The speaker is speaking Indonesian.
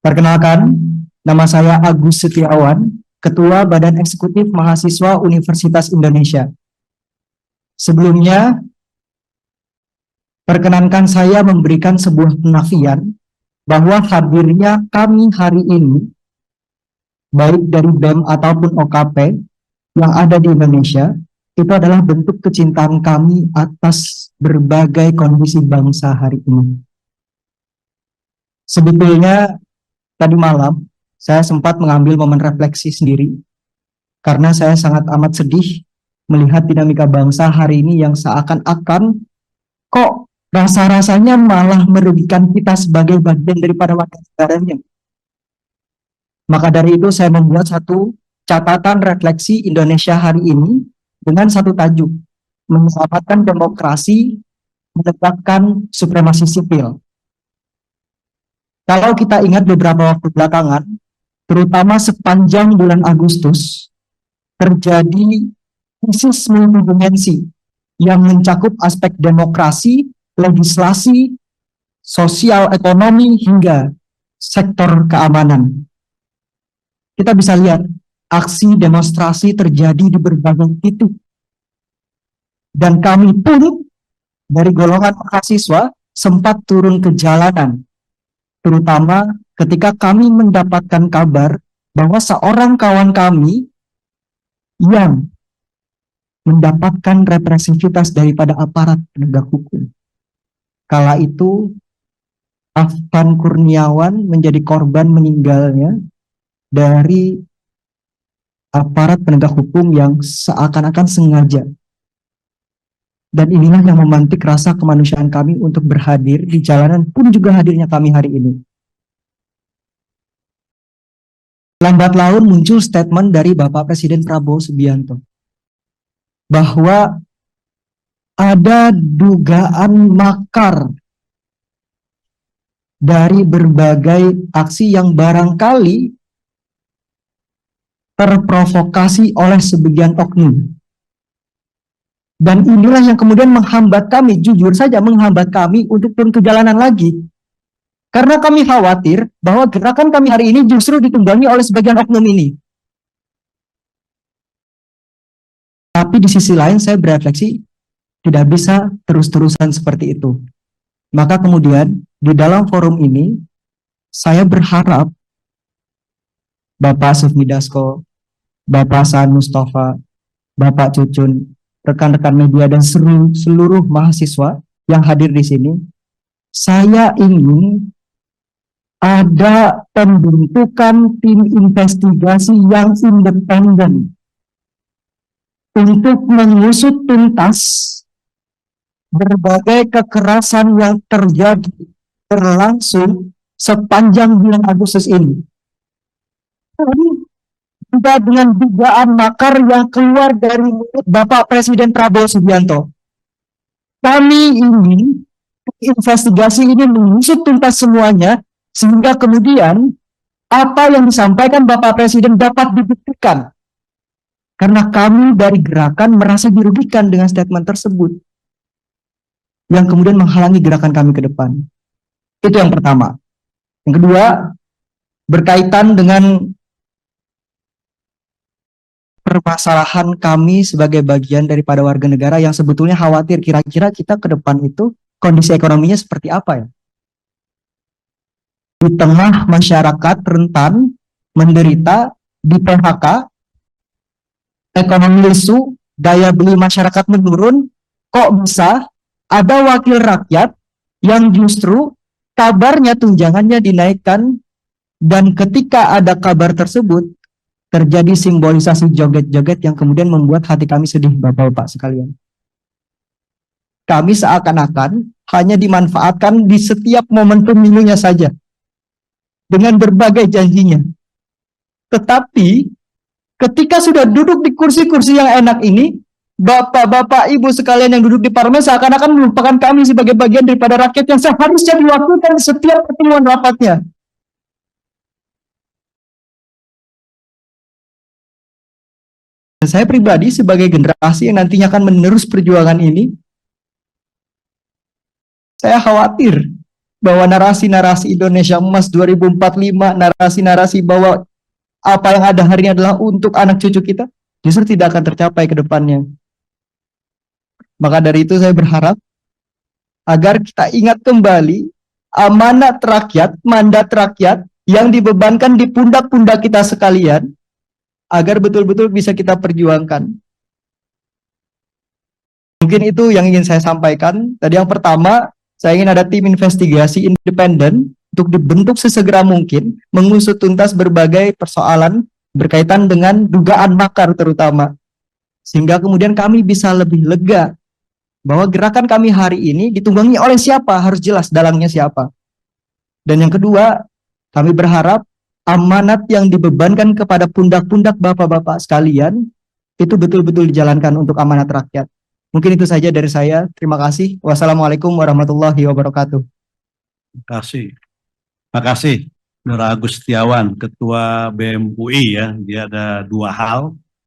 Perkenalkan, nama saya Agus Setiawan, Ketua Badan Eksekutif Mahasiswa Universitas Indonesia. Sebelumnya, perkenankan saya memberikan sebuah penafian bahwa hadirnya kami hari ini, baik dari BEM ataupun OKP yang ada di Indonesia, itu adalah bentuk kecintaan kami atas berbagai kondisi bangsa hari ini. Sebetulnya, tadi malam, saya sempat mengambil momen refleksi sendiri, karena saya sangat amat sedih melihat dinamika bangsa hari ini yang seakan-akan kok rasa-rasanya malah merugikan kita sebagai bagian daripada warga negaranya. Maka dari itu saya membuat satu catatan refleksi Indonesia hari ini dengan satu tajuk, menyelamatkan demokrasi, menegakkan supremasi sipil. Kalau kita ingat beberapa waktu belakangan, terutama sepanjang bulan Agustus, terjadi krisis multidimensi yang mencakup aspek demokrasi, legislasi, sosial, ekonomi, hingga sektor keamanan. Kita bisa lihat aksi demonstrasi terjadi di berbagai titik. Dan kami pun dari golongan mahasiswa sempat turun ke jalanan, terutama ketika kami mendapatkan kabar bahwa seorang kawan kami yang mendapatkan represivitas daripada aparat penegak hukum. Kala itu, Afan Kurniawan menjadi korban meninggalnya dari aparat penegak hukum yang seakan-akan sengaja. Dan inilah yang memantik rasa kemanusiaan kami untuk berhadir di jalanan pun juga hadirnya kami hari ini. Lambat laun muncul statement dari Bapak Presiden Prabowo Subianto bahwa ada dugaan makar dari berbagai aksi yang barangkali terprovokasi oleh sebagian oknum. Dan inilah yang kemudian menghambat kami, jujur saja menghambat kami untuk turun ke jalanan lagi. Karena kami khawatir bahwa gerakan kami hari ini justru ditunggangi oleh sebagian oknum ini. Tapi di sisi lain saya berefleksi, tidak bisa terus-terusan seperti itu. Maka kemudian di dalam forum ini, saya berharap Bapak Sufmi Dasko, Bapak Saan Mustafa, Bapak Cucun, rekan-rekan media dan seluruh mahasiswa yang hadir di sini, saya ingin ada pembentukan tim investigasi yang independen untuk mengusut tuntas berbagai kekerasan yang terjadi berlangsung sepanjang bulan Agustus ini. Juga dengan dugaan makar yang keluar dari mulut Bapak Presiden Prabowo Subianto. Kami ingin investigasi ini mengusut tuntas semuanya, sehingga kemudian apa yang disampaikan Bapak Presiden dapat dibuktikan. Karena kami dari gerakan merasa dirugikan dengan statement tersebut, yang kemudian menghalangi gerakan kami ke depan. Itu yang pertama. Yang kedua, berkaitan dengan permasalahan kami sebagai bagian daripada warga negara yang sebetulnya khawatir kira-kira kita ke depan itu kondisi ekonominya seperti apa ya. Di tengah masyarakat rentan, menderita, di PHK, ekonomi lesu, daya beli masyarakat menurun, kok bisa ada wakil rakyat yang justru kabarnya tunjangannya dinaikkan, dan ketika ada kabar tersebut terjadi simbolisasi joget-joget yang kemudian membuat hati kami sedih, Bapak-bapak sekalian. Kami seakan-akan hanya dimanfaatkan di setiap momen pemilunya saja, dengan berbagai janjinya. Tetapi, ketika sudah duduk di kursi-kursi yang enak ini, Bapak-bapak, Ibu sekalian yang duduk di parlemen seakan-akan melupakan kami sebagai bagian daripada rakyat yang seharusnya diwakilkan setiap pertemuan rapatnya. Saya pribadi sebagai generasi yang nantinya akan menerus perjuangan ini, saya khawatir bahwa narasi-narasi Indonesia Emas 2045, narasi-narasi bahwa apa yang ada hari ini adalah untuk anak cucu kita, justru tidak akan tercapai ke depannya. Maka dari itu saya berharap agar kita ingat kembali amanat rakyat, mandat rakyat yang dibebankan di pundak-pundak kita sekalian, agar betul-betul bisa kita perjuangkan. Mungkin itu yang ingin saya sampaikan. Tadi yang pertama, saya ingin ada tim investigasi independen untuk dibentuk sesegera mungkin, mengusut tuntas berbagai persoalan berkaitan dengan dugaan makar terutama. Sehingga kemudian kami bisa lebih lega bahwa gerakan kami hari ini ditunggangi oleh siapa, harus jelas dalangnya siapa. Dan yang kedua, kami berharap amanat yang dibebankan kepada pundak-pundak bapak-bapak sekalian itu betul-betul dijalankan untuk amanat rakyat. Mungkin itu saja dari saya. Terima kasih. Wassalamualaikum warahmatullahi wabarakatuh. Terima kasih. Terima kasih, Nur Agus Setiawan, Ketua BEM UI ya. Dia ada dua hal.